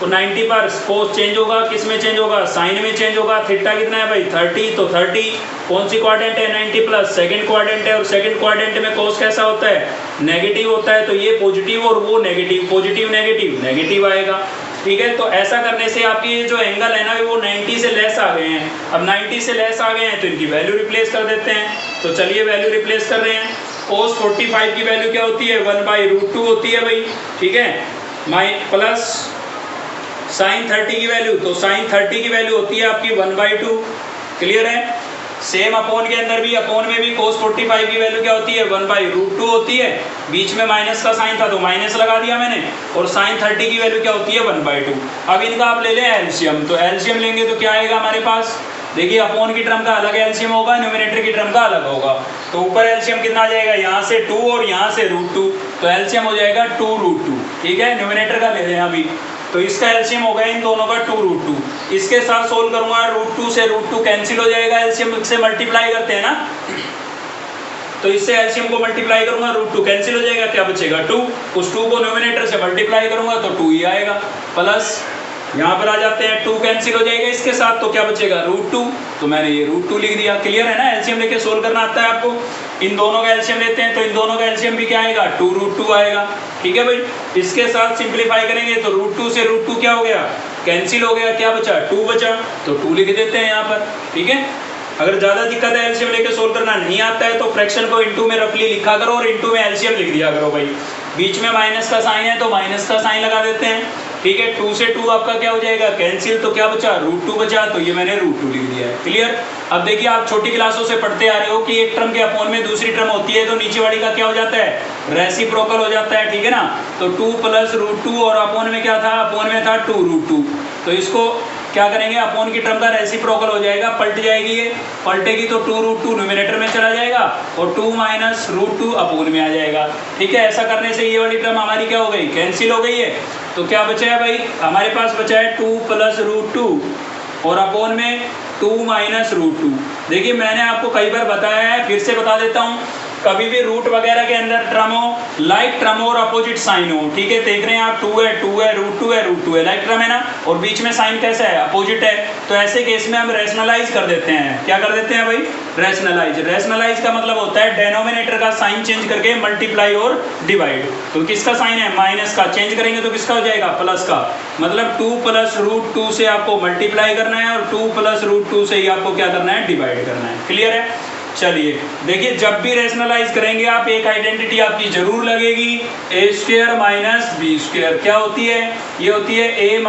90 पर कोस चेंज होगा, किस में चेंज होगा, साइन में चेंज होगा। थीटा कितना है भाई 30, तो 30 कौन सी क्वाड्रेंट है 90 प्लस, सेकंड क्वाड्रेंट है। और सेकंड क्वाड्रेंट में कोस कैसा होता है, नेगेटिव होता है, तो ये पॉजिटिव और वो नेगेटिव, पॉजिटिव नेगेटिव नेगेटिव आएगा, ठीक है। तो ऐसा करने से आपकी ये जो एंगल है ना वो 90 से लेस आ गए हैं। अब 90 से लेस आ गए हैं तो इनकी वैल्यू रिप्लेस कर देते हैं। तो चलिए वैल्यू रिप्लेस कर रहे हैं। कोस 45 की वैल्यू क्या होती है 1/√2 होती है भाई, ठीक है, प्लस साइन 30 की वैल्यू, तो साइन 30 की वैल्यू होती है आपकी 1/2, क्लियर है। सेम अपोन के अंदर भी, अपोन में भी कोस 45 की वैल्यू क्या होती है 1/√2 होती है। बीच में माइनस का साइन था तो माइनस लगा दिया मैंने। और साइन 30 की वैल्यू क्या होती है 1/2। अब इनका आप ले लें एलसीएम, तो एलसीएम लेंगे तो क्या आएगा हमारे पास, देखिए अपोन की टर्म का अलग एलसीएम होगा, न्यूमरेटर की टर्म का अलग होगा। तो ऊपर एलसीएम कितना आ जाएगा, यहाँ से 2 और यहाँ से √2, तो एलसीएम हो जाएगा 2√2, ठीक है। न्यूमरेटर का ले लें अभी, तो इसका एलसीएम हो गया इन दोनों का 2√2। इसके साथ सोल्व करूंगा, √2 से √2 कैंसिल हो जाएगा, एलसीएम से मल्टीप्लाई करते हैं ना, तो इससे एलसीएम को मल्टीप्लाई करूंगा, √2 कैंसिल हो जाएगा, क्या बचेगा 2। उस 2 को न्यूमरेटर से मल्टीप्लाई करूंगा तो 2 ही आएगा, प्लस यहाँ पर आ जाते हैं, 2 कैंसिल हो जाएगा इसके साथ, तो क्या बचेगा √2, तो मैंने ये √2 लिख दिया। क्लियर है ना, एलसीएम लेके सोल्व करना आता है आपको। इन दोनों का एलसीएम लेते हैं तो इन दोनों का एलसीएम भी क्या आएगा, 2√2 आएगा। ठीक है भाई, इसके साथ सिंप्लीफाई करेंगे तो √2 से √2 क्या हो गया, कैंसिल हो गया, क्या बचा 2 बचा, तो 2 लिख देते हैं यहाँ पर। ठीक है, अगर ज़्यादा दिक्कत है एलसीएम लेके सोल्व करना नहीं आता है तो फ्रैक्शन को इनटू में रफली लिखा करो और इनटू में एलसीएम लिख दिया करो भाई। बीच में माइनस का साइन है तो माइनस का साइन लगा देते हैं। ठीक है, 2 से 2 आपका क्या हो जाएगा, कैंसिल, तो क्या बचा √2 बचा, तो ये मैंने √2 लिख दिया है। क्लियर। अब देखिए, आप छोटी क्लासों से पढ़ते आ रहे हो कि एक टर्म के अपोन में दूसरी टर्म होती है तो नीचे वाली का क्या हो जाता है, रेसिप्रोकल हो जाता है। ठीक है ना, तो 2 + √2 और अपोन में क्या था, अपोन में था 2√2, तो इसको क्या करेंगे, अपोन की टर्म का रेसिप्रोकल हो जाएगा, पलट जाएगी, ये पलटेगी तो 2√2 न्यूमिनेटर में चला जाएगा और 2 - √2 अपोन में आ जाएगा। ठीक है, ऐसा करने से ये वाली टर्म हमारी क्या हो गई, कैंसिल हो गई है। तो क्या बचा है भाई, हमारे पास बचा है 2 + √2 और अपोन में 2 - √2। देखिए, मैंने आपको कई बार बताया है, फिर से बता देता हूँ, कभी भी रूट वगैरह के अंदर टर्म हो, लाइक टर्म हो और अपोजिट साइन हो। ठीक है, देख रहे हैं आप, 2 है, √2 है, √2 है, लाइक टर्म है ना, और बीच में साइन कैसा है, अपोजिट है, तो ऐसे केस में हम रैशनलाइज कर देते हैं। क्या कर देते हैं भाई, रैशनलाइज। रैशनलाइज का मतलब होता है डेनोमिनेटर का साइन चेंज करके मल्टीप्लाई और डिवाइड। तो किसका साइन है, माइनस का, चेंज करेंगे तो किसका हो जाएगा, प्लस का। मतलब 2 + √2 से आपको मल्टीप्लाई करना है और 2 + √2 से ही आपको क्या करना है, डिवाइड करना है। क्लियर है। चलिए देखिए, जब भी रैशनलाइज करेंगे आप, एक आइडेंटिटी आपकी जरूर लगेगी, a² - b²। क्या होती है, ये होती है a -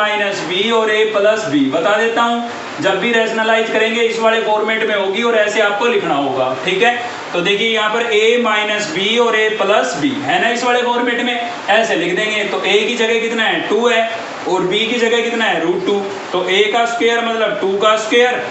b और a + b। बता देता हूँ, जब भी रैशनलाइज करेंगे इस वाले फॉर्मेट में होगी और ऐसे आपको लिखना होगा। ठीक है, तो देखिए यहाँ पर a - b और a + b है ना, इस वाले फॉर्मेट में ऐसे लिख देंगे। तो a की जगह कितना है, 2 है, और b की जगह कितना है, √2। तो a का स्क्वायर मतलब 2 का स्क्वायर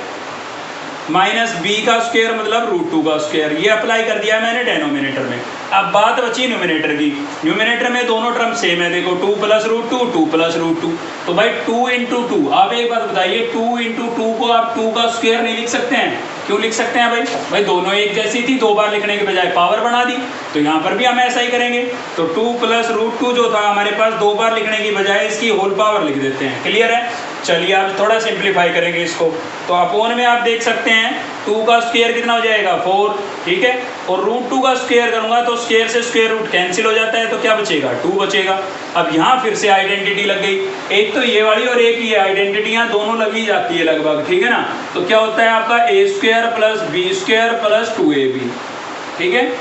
माइनस b का स्क्वायर मतलब √2 का स्क्वायर। ये अप्लाई कर दिया मैंने डेनोमिनेटर में। अब बात बची न्यूमिनेटर की। न्यूमिनेटर में दोनों टर्म सेम है, देखो 2 + √2, 2 + √2, तो भाई 2 × 2। आप एक बात बताइए, 2 × 2 को आप 2 का स्क्वायर नहीं लिख सकते हैं? क्यों लिख सकते हैं भाई? भाई दोनों एक जैसी थी, 2 बार लिखने के बजाय पावर बना दी, तो यहाँ पर भी हम ऐसा ही करेंगे। तो 2 + √2 जो था हमारे पास, 2 बार लिखने की बजाय इसकी होल पावर लिख देते हैं। क्लियर है। चलिए आप थोड़ा सिंप्लीफाई करेंगे इसको, तो अपोन में आप देख सकते हैं 2 का स्क्वायर कितना हो जाएगा, 4। ठीक है, और √2 का स्क्वायर करूंगा तो स्क्वायर से स्क्वायर रूट कैंसिल हो जाता है, तो क्या बचेगा, 2 बचेगा। अब यहाँ फिर से आइडेंटिटी लग गई, एक तो ये वाली और एक ये आइडेंटिटियाँ दोनों लगी जाती है लगभग। ठीक है ना, तो क्या होता है आपका a² + b² + 2ab। ठीक है,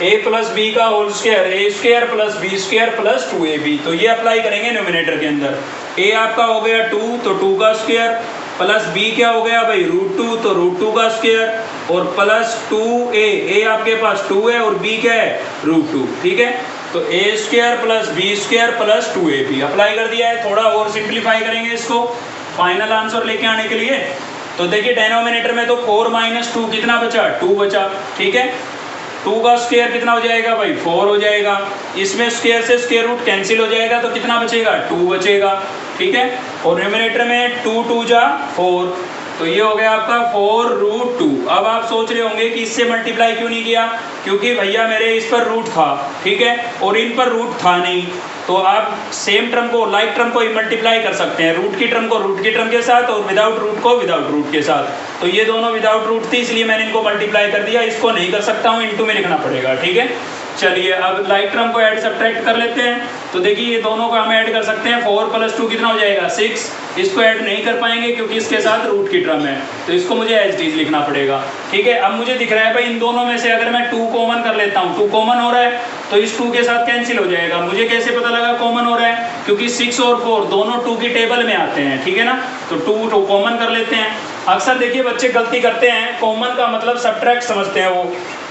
a + b का whole square, a² + b² + 2ab। तो ये अप्लाई करेंगे न्यूमिनेटर के अंदर। a आपका हो गया 2, तो 2 का स्क्वायर, प्लस b क्या हो गया भाई, √2, तो √2 का स्क्वायर, और प्लस 2a, a आपके पास 2 है और b क्या है, √2। ठीक है, तो a² + b² + 2ab अप्लाई कर दिया है। थोड़ा और सिंप्लीफाई करेंगे इसको फाइनल आंसर लेके आने के लिए। तो देखिए डेनोमिनेटर में तो 4 - 2 कितना बचा, 2 बचा। ठीक है, 2 का स्क्वायर कितना हो जाएगा भाई, 4 हो जाएगा। इसमें स्क्वायर से स्क्वायर रूट कैंसिल हो जाएगा, तो कितना बचेगा, 2 बचेगा। ठीक है, और न्यूमिनेटर में 2 × 2 = 4, तो ये हो गया आपका 4√2। अब आप सोच रहे होंगे कि इससे मल्टीप्लाई क्यों नहीं किया, क्योंकि भैया मेरे इस पर रूट था, ठीक है, और इन पर रूट था नहीं। तो आप सेम टर्म को, लाइक टर्म को ही मल्टीप्लाई कर सकते हैं, रूट की टर्म को रूट की टर्म के साथ और विदाउट रूट को विदाउट रूट के साथ। तो ये दोनों विदाउट रूट थी, इसलिए मैंने इनको मल्टीप्लाई कर दिया। इसको नहीं कर सकता हूँ, इनटू में लिखना पड़ेगा। ठीक है, चलिए अब लाइक टर्म को ऐड सब्ट्रैक्ट कर लेते हैं। तो देखिए ये दोनों को हम ऐड कर सकते हैं, 4 + 2 कितना हो जाएगा, 6। इसको ऐड नहीं कर पाएंगे क्योंकि इसके साथ रूट की टर्म है, तो इसको मुझे एज इट इज लिखना पड़ेगा। ठीक है, अब मुझे दिख रहा है भाई इन दोनों में से अगर मैं 2 कॉमन कर लेता हूँ, 2 कॉमन हो रहा है, तो इस 2 के साथ कैंसिल हो जाएगा। मुझे कैसे पता लगा कॉमन हो रहा है, क्योंकि 6 और 4 दोनों 2 की टेबल में आते हैं। ठीक है ना, तो 2 कॉमन कर लेते हैं। अक्सर देखिए बच्चे गलती करते हैं, कॉमन का मतलब सब्ट्रैक्ट समझते हैं वो।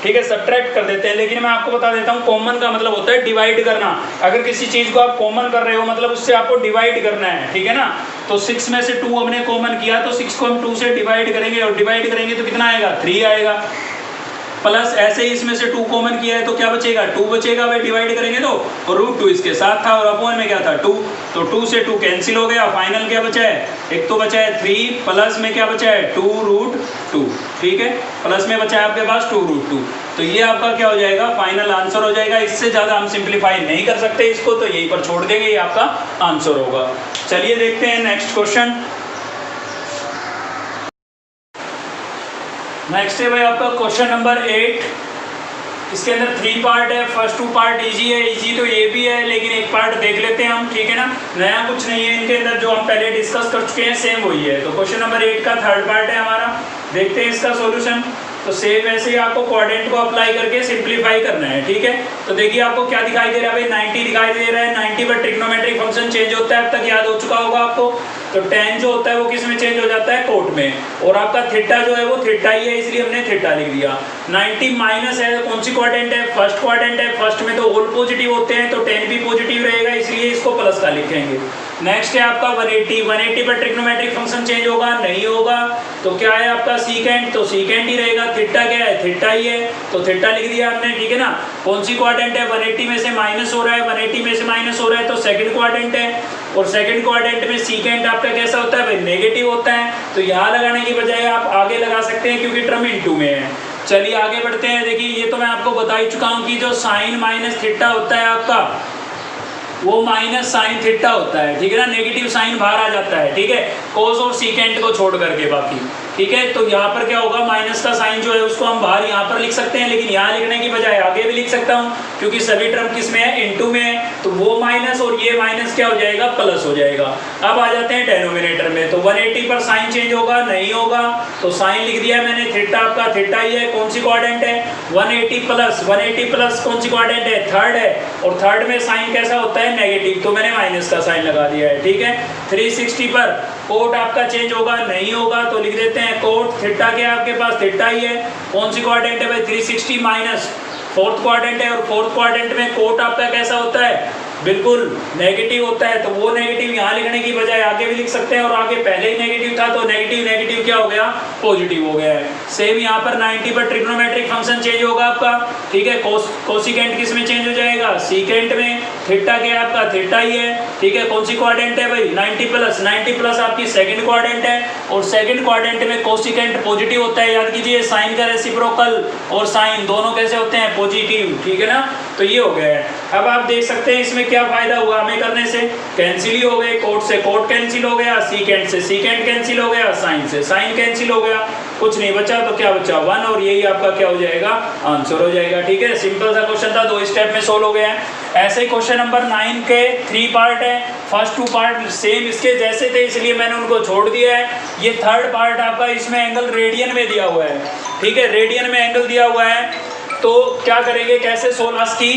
ठीक है, सब्ट्रैक्ट कर देते हैं, लेकिन मैं आपको बता देता हूँ कॉमन का मतलब होता है डिवाइड करना। अगर किसी चीज़ को आप कॉमन कर रहे हो मतलब उससे आपको डिवाइड करना है। ठीक है ना, तो 6 में से 2 हमने कॉमन किया, तो 6 को हम 2 से डिवाइड करेंगे, और डिवाइड करेंगे तो कितना आएगा, 3 आएगा। प्लस ऐसे ही इसमें से 2 कॉमन किया है तो क्या बचेगा, 2 बचेगा भाई, डिवाइड करेंगे तो, और √2 इसके साथ था और अपॉन में क्या था, 2, तो 2 से 2 कैंसिल हो गया। फाइनल क्या बचा है, एक तो बचा है 3, प्लस में क्या बचा है, 2√2। ठीक है, प्लस में बचा है आपके पास 2√2। तो ये आपका क्या हो जाएगा, फाइनल आंसर हो जाएगा। इससे ज़्यादा हम सिंप्लीफाई नहीं कर सकते इसको, तो यहीं पर छोड़ देंगे, ये आपका आंसर होगा। चलिए देखते हैं नेक्स्ट क्वेश्चन। नेक्स्ट है भाई आपका क्वेश्चन नंबर 8। इसके अंदर 3 पार्ट है। फर्स्ट 2 पार्ट इजी है, इजी तो ये भी है, लेकिन एक पार्ट देख लेते हैं हम, ठीक है ना। नया कुछ नहीं है इनके अंदर, जो हम पहले डिस्कस कर चुके हैं सेम वही है। तो क्वेश्चन नंबर 8 का 3rd पार्ट है हमारा, देखते हैं इसका सॉल्यूशन। तो सेम ऐसे ही आपको क्वाड्रेंट को अप्लाई करके सिंप्लीफाई करना है, ठीक है। तो देखिए आपको क्या दिखाई दे रहा है भाई, 90 दिखाई दे रहा है। 90 पर ट्रिग्नोमेट्रिक फंक्शन चेंज होता है, अब तक याद हो चुका होगा आपको। तो tan जो होता है वो किस में चेंज हो जाता है, कोट में। और आपका थीटा जो है वो थीटा ही है, इसलिए हमने थीटा लिख दिया। 90 माइनस है, कौन सी क्वाड्रेंट है, फर्स्ट क्वाड्रेंट है। फर्स्ट में तो होल पॉजिटिव होते हैं, तो tan भी पॉजिटिव रहेगा, इसलिए इसको प्लस का लिखेंगे। नेक्स्ट है आपका 180। 180 पर ट्रिग्नोमेट्रिक फंक्शन चेंज होगा, नहीं होगा। तो क्या है आपका सीकेंट, तो सीकेंट ही रहेगा। थीटा क्या है, थीटा ही है, तो थीटा लिख दिया हमने, ठीक है ना। कौन सी क्वाड्रेंट है, 180 में से माइनस हो रहा है, 180 में से माइनस हो रहा है, तो सेकंड क्वाड्रेंट है। और सेकंड क्वाड्रेंट में सीकेंट आपका कैसा होता है भाई, नेगेटिव होता है। तो यहाँ लगाने की बजाय आप आगे लगा सकते हैं, क्योंकि टर्म इनटू में है। चलिए आगे बढ़ते हैं। देखिए ये तो मैं आपको बता ही चुका हूँ कि जो साइन माइनस थीटा होता है आपका, वो माइनस साइन थीटा होता है, ठीक है ना। नेगेटिव साइन बाहर आ जाता है, ठीक है, कोस और सीकेंट को छोड़ करके बाकी, ठीक है। तो यहाँ पर क्या होगा, माइनस का साइन जो है उसको हम बाहर यहाँ पर लिख सकते हैं, लेकिन यहाँ लिखने की बजाय आगे भी लिख सकता हूँ, क्योंकि सभी टर्म किस में है, इनटू में है। तो वो माइनस और ये माइनस क्या हो जाएगा, प्लस हो जाएगा। अब आ जाते हैं डेनोमिनेटर में। तो 180 पर साइन चेंज होगा, नहीं होगा। तो साइन लिख दिया मैंने, थीटा आपका थीटा ही है। कौन सी क्वाड्रेंट है, 180 प्लस कौन सी क्वाड्रेंट है, 3rd है। और 3rd में साइन कैसा होता है, नेगेटिव, तो मैंने माइनस का साइन लगा दिया है, ठीक है। 360 पर कोट आपका चेंज होगा, नहीं होगा। तो लिख देते हैं कोट थीटा, क्या आपके पास थीटा ही है। कौन सी क्वाड्रेंट है भाई, 360 माइनस 4th क्वाड्रेंट है। और 4th क्वाड्रेंट में कोट आपका कैसा होता है, बिल्कुल नेगेटिव होता है। तो वो नेगेटिव यहाँ लिखने की बजाय आगे भी लिख सकते हैं, और आगे पहले ही नेगेटिव था, तो नेगेटिव नेगेटिव क्या हो गया, पॉजिटिव हो गया है। सेम यहाँ पर 90 पर ट्रिग्नोमेट्रिक फंक्शन चेंज होगा आपका, ठीक है। कोसिकेंट किस में चेंज हो जाएगा, सीकेंट में। थीटा क्या आपका थीटा ही है, ठीक है। कौन सी क्वाड्रेंट है भाई, 90 प्लस आपकी सेकंड क्वाड्रेंट है। और सेकंड क्वाड्रेंट में कोसिकेंट पॉजिटिव होता है, याद कीजिए। साइन का रेसिप्रोकल और साइन दोनों कैसे होते हैं, पॉजिटिव, ठीक है ना। तो ये हो गया है। अब आप देख सकते हैं इसमें क्या फायदा हुआ हमें करने से, कैंसिल ही हो गए। कोट से कोट कैंसिल हो गया, सीकेंट से सीकेंट कैंसिल हो गया, साइन से साइन कैंसिल हो गया, कुछ नहीं बचा। तो क्या बचा, 1, और यही आपका क्या हो जाएगा, आंसर हो जाएगा, ठीक है। सिंपल सा क्वेश्चन था, 2 स्टेप में सोल्व हो गया है। ऐसे ही क्वेश्चन नंबर 9 के 3 पार्ट है। फर्स्ट 2 पार्ट सेम इसके जैसे थे, इसलिए मैंने उनको छोड़ दिया है। ये 3rd पार्ट आपका, इसमें एंगल रेडियन में दिया हुआ है, ठीक है। रेडियन में एंगल दिया हुआ है, तो क्या करेंगे, कैसे 16 की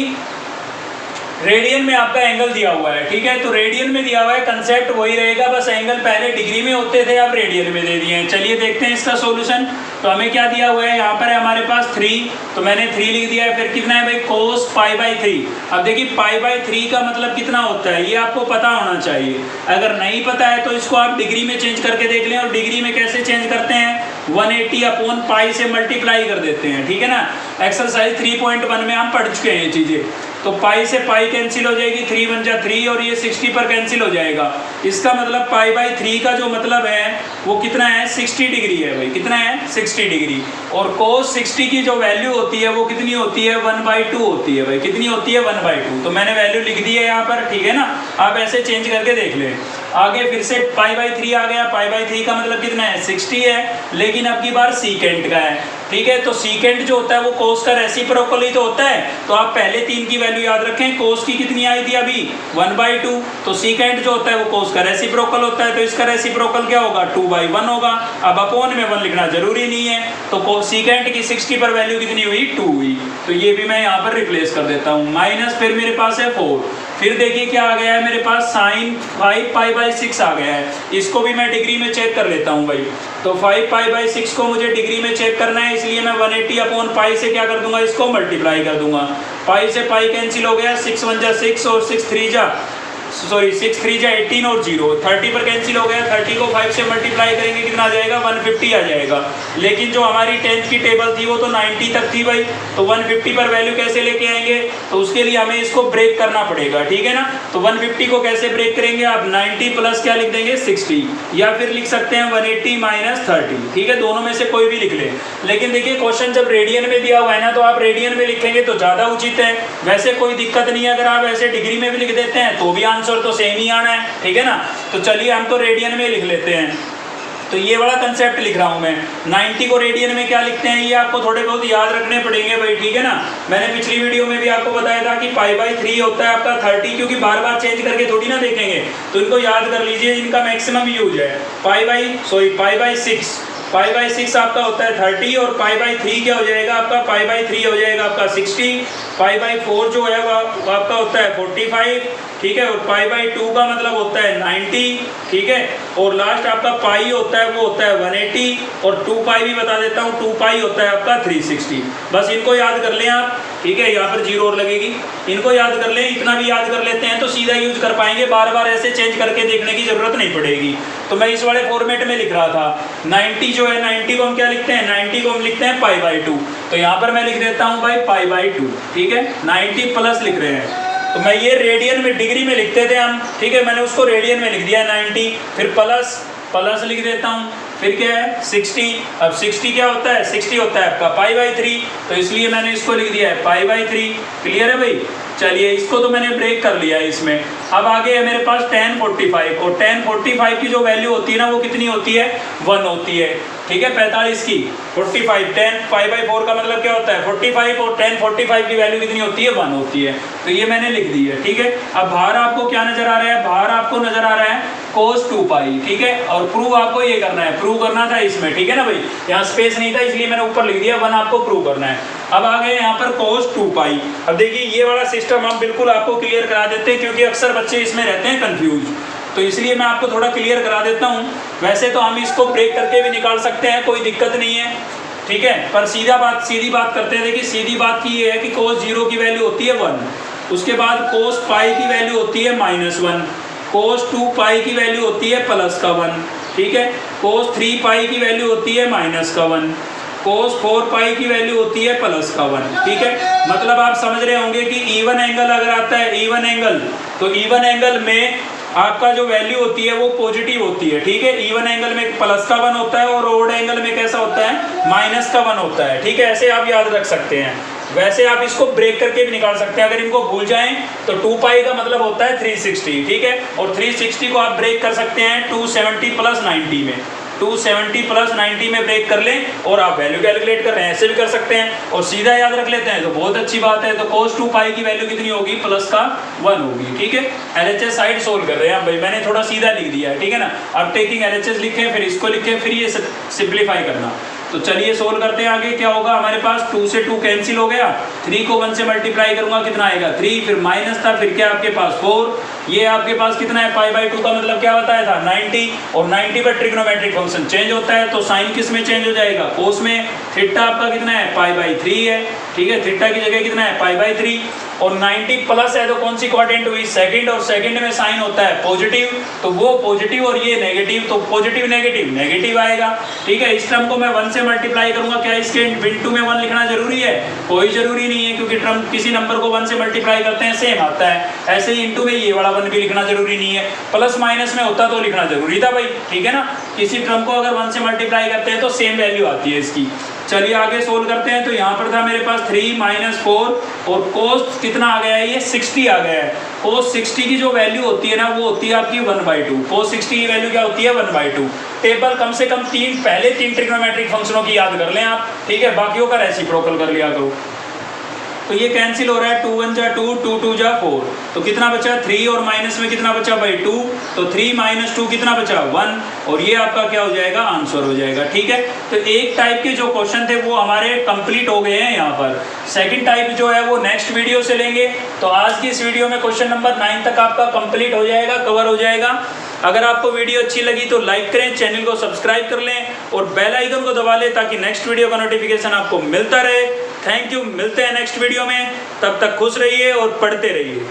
रेडियन में आपका एंगल दिया हुआ है, ठीक है। तो रेडियन में दिया हुआ है, कंसेप्ट वही रहेगा, बस एंगल पहले डिग्री में होते थे, अब रेडियन में दे दिए हैं। चलिए देखते हैं इसका सॉल्यूशन। तो हमें क्या दिया हुआ है, यहाँ पर है हमारे पास 3, तो मैंने 3 लिख दिया है। फिर कितना है भाई, cos π/3। अब देखिए π/3 का मतलब कितना होता है, ये आपको पता होना चाहिए। अगर नहीं पता है तो इसको आप डिग्री में चेंज करके देख लें। और डिग्री में कैसे चेंज करते हैं, 180/π से मल्टीप्लाई कर देते हैं, ठीक है ना। एक्सरसाइज 3.1 में हम पढ़ चुके हैं ये चीज़ें। तो पाई से पाई कैंसिल हो जाएगी, 3 × 1 = 3, और ये 60 पर कैंसिल हो जाएगा। इसका मतलब π/3 का जो मतलब है वो कितना है, 60 डिग्री है भाई। कितना है, 60 डिग्री। और cos 60 की जो वैल्यू होती है वो कितनी होती है, 1/2 होती है भाई। कितनी होती है, 1/2। तो मैंने वैल्यू लिख दी है यहाँ पर, ठीक है ना। आप ऐसे चेंज करके देख लें। आगे फिर से π/3 आ गया। π/3 का मतलब कितना है, 60 है, लेकिन अब की बार सीकेंट का है, ठीक है। तो सीकेंट जो होता है वो कोस का रेसिप्रोकल ही तो होता है। तो आप पहले 3 की वैल्यू याद रखें। कोस की कितनी आई थी अभी, 1/2। तो सीकेंट जो होता है वो कोस का रेसिप्रोकल होता है, तो इसका रेसिप्रोकल क्या होगा, 2/1 होगा। अब अपॉन में 1 लिखना जरूरी नहीं है। तो सीकेंट की 60 पर वैल्यू कितनी हुई, 2 हुई। तो ये भी मैं यहाँ पर रिप्लेस कर देता हूँ। माइनस फिर मेरे पास है 4। फिर देखिए क्या आ गया है मेरे पास, sin 5π/6 आ गया है। इसको भी मैं डिग्री में चेक कर लेता हूँ भाई। तो 5π/6 को मुझे डिग्री में चेक करना है, इसलिए मैं 180/π से क्या कर दूंगा, इसको मल्टीप्लाई कर दूंगा। पाई से पाई कैंसिल हो गया, 6 × 1 = 6 और 6 × 3 = 18 और 0 30 पर कैंसिल हो गया। 30 को 5 से मल्टीप्लाई करेंगे कितना आ जाएगा, 150 आ जाएगा। लेकिन जो हमारी 10th की टेबल थी वो तो 90 तक थी भाई। तो 150 पर वैल्यू कैसे लेके आएंगे, तो उसके लिए हमें इसको ब्रेक करना पड़ेगा, ठीक है ना। तो 150 को कैसे ब्रेक करेंगे, आप 90 प्लस क्या लिख देंगे, 60, या फिर लिख सकते हैं 180 - 30, ठीक है। दोनों में से कोई भी लिख ले। लेकिन देखिए क्वेश्चन जब रेडियन में दिया हुआ है ना, तो आप रेडियन में लिखेंगे तो ज़्यादा उचित है। वैसे कोई दिक्कत नहीं है, अगर आप ऐसे डिग्री में भी लिख देते हैं तो भी आंसर तो सेम ही आना है, ठीक है ना। तो चलिए हम तो रेडियन में लिख लेते हैं। तो ये बड़ा कंसेप्ट लिख रहा हूँ मैं। 90 को रेडियन में क्या लिखते हैं, ये आपको थोड़े बहुत याद रखने पड़ेंगे भाई, ठीक है ना। मैंने पिछली वीडियो में भी आपको बताया था कि π/3 होता है आपका 30, क्योंकि बार बार चेंज करके थोड़ी ना देखेंगे, तो इनको याद कर लीजिए, इनका मैक्सिमम यूज है। π/6 आपका होता है 30, और π/3 क्या हो जाएगा आपका, π/3 हो जाएगा आपका 60, π/4 जो है वो आपका होता है 45, ठीक है, और π/2 का मतलब होता है 90, ठीक है, और लास्ट आपका पाई होता है वो होता है 180, और 2π भी बता देता हूँ, 2π होता है आपका 360। बस इनको याद कर लें आप, ठीक है, यहाँ पर जीरो और लगेगी, इनको याद कर लें, इतना भी याद कर लेते हैं तो सीधा यूज कर पाएंगे, बार बार ऐसे चेंज करके देखने की जरूरत नहीं पड़ेगी। तो मैं इस वाले फॉर्मेट में लिख रहा था। 90 जो है, 90 को हम क्या लिखते हैं, 90 को हम लिखते हैं π/2, तो यहाँ पर मैं लिख देता हूँ भाई π/2, ठीक है, 90 प्लस लिख रहे हैं। तो मैं ये रेडियन में, डिग्री में लिखते थे हम, ठीक है, मैंने उसको रेडियन में लिख दिया 90, फिर प्लस लिख देता हूँ, फिर क्या है 60। अब 60 क्या होता है, 60 होता है आपका π/3, तो इसलिए मैंने इसको लिख दिया है π/3। क्लियर है भाई। चलिए इसको तो मैंने ब्रेक कर लिया है इसमें। अब आगे है मेरे पास tan 45, और tan 45 की जो वैल्यू होती है ना वो कितनी होती है, 1 होती है, ठीक है, 45 की 45, tan π/4 का मतलब क्या होता है 45, और tan 45 की वैल्यू कितनी होती है, 1 होती है। तो ये मैंने लिख दी है, ठीक है। अब बाहर आपको क्या नजर आ रहा है, बाहर आपको नजर आ रहा है cos 2π, ठीक है, और प्रूव आपको ये करना है, प्रूव करना था इसमें, ठीक है ना भाई, यहाँ स्पेस नहीं था इसलिए मैंने ऊपर लिख दिया 1, आपको प्रूव करना है। अब आ गए यहाँ पर cos 2π। अब देखिए ये वाला सिस्टम हम बिल्कुल आपको क्लियर करा देते हैं, क्योंकि अक्सर बच्चे इसमें रहते हैं कंफ्यूज, तो इसलिए मैं आपको थोड़ा क्लियर करा देता हूँ। वैसे तो हम इसको ब्रेक करके भी निकाल सकते हैं, कोई दिक्कत नहीं है, ठीक है, पर सीधी बात करते हैं। देखिए सीधी बात की ये है कि cos 0 की वैल्यू होती है 1, उसके बाद cos π की वैल्यू होती है -1, cos 2π की वैल्यू होती है +1, ठीक है, cos 3π की वैल्यू होती है -1, cos 4π की वैल्यू होती है +1, ठीक है। मतलब आप समझ रहे होंगे कि इवन एंगल अगर आता है, इवन एंगल, तो इवन एंगल में आपका जो वैल्यू होती है वो पॉजिटिव होती है, ठीक है, इवन एंगल में +1 होता है, और ओड एंगल में कैसा होता है, -1 होता है, ठीक है, ऐसे आप याद रख सकते हैं। वैसे आप इसको ब्रेक करके भी निकाल सकते हैं, अगर इनको भूल जाएं तो 2π का मतलब होता है 360, ठीक है, और 360 को आप ब्रेक कर सकते हैं 270 + 90 में, 270 + 90 में ब्रेक कर लें, और आप वैल्यू कैलकुलेट कर रहे हैं ऐसे भी कर सकते हैं, और सीधा याद रख लेते हैं तो बहुत अच्छी बात है। तो cos 2π की वैल्यू कितनी होगी, +1 होगी, ठीक है। LHS साइड सोल्व कर रहे हैं भाई, मैंने थोड़ा सीधा लिख दिया है, ठीक है ना। अब टेकिंग LHS लिखें, फिर इसको लिखें, फिर ये सिंप्लीफाई करना। तो चलिए सोल्व करते हैं आगे। क्या होगा हमारे पास, 2 से 2 कैंसिल हो गया, 3 को 1 से मल्टीप्लाई करूंगा कितना आएगा 3, फिर माइनस था, फिर क्या आपके पास 4, ये आपके पास कितना है π/2 का मतलब क्या बताया था 90, और 90 पर ट्रिग्नोमेट्रिक फंक्शन चेंज होता है, तो साइन किस में चेंज हो जाएगा, कोस में। थीटा आपका कितना है π/3 है, ठीक है, थीटा की जगह कितना है π/3, और 90 प्लस है तो कौन सी क्वाड्रेंट हुई, सेकंड, और सेकंड में साइन होता है पॉजिटिव, तो वो पॉजिटिव और ये नेगेटिव, तो पॉजिटिव नेगेटिव नेगेटिव आएगा, ठीक है। इस टर्म को मैं 1 से मल्टीप्लाई करूंगा, क्या इसके इनटू में 1 लिखना जरूरी है, कोई जरूरी नहीं है, क्योंकि टर्म किसी नंबर को 1 से मल्टीप्लाई करते हैं सेम आता है, ऐसे ही इनटू में ये वाला 1 भी लिखना जरूरी नहीं है, प्लस माइनस में होता तो लिखना जरूरी था भाई, ठीक है ना। किसी टर्म को अगर 1 से मल्टीप्लाई करते हैं तो सेम वैल्यू आती है इसकी। चलिए आगे सोल्व करते हैं। तो यहाँ पर था मेरे पास 3 - 4, और कोस कितना आ गया है, ये 60 आ गया है। कोस 60 की जो वैल्यू होती है ना वो होती है आपकी 1/2। कोस 60 की वैल्यू क्या होती है 1/2। टेबल कम से कम पहले 3 ट्रिग्नोमेट्रिक फंक्शनों की याद कर लें आप, ठीक है, बाकियों का रेसिप्रोकल कर लिया करो। तो ये कैंसिल हो रहा है, 2 × 1 = 2, 2 × 2 = 4, तो कितना बचा 3, और माइनस में कितना बचा भाई 2, तो 3 - 2 कितना बचा 1, और ये आपका क्या हो जाएगा आंसर हो जाएगा, ठीक है। तो एक टाइप के जो क्वेश्चन थे वो हमारे कंप्लीट हो गए हैं यहाँ पर। सेकंड टाइप जो है वो नेक्स्ट वीडियो से लेंगे। तो आज की इस वीडियो में क्वेश्चन नंबर 9 तक आपका कंप्लीट हो जाएगा, कवर हो जाएगा। अगर आपको वीडियो अच्छी लगी तो लाइक करें, चैनल को सब्सक्राइब कर लें, और बेल आइकन को दबा लें ताकि नेक्स्ट वीडियो का नोटिफिकेशन आपको मिलता रहे। थैंक यू, मिलते हैं नेक्स्ट वीडियो में, तब तक खुश रहिए और पढ़ते रहिए।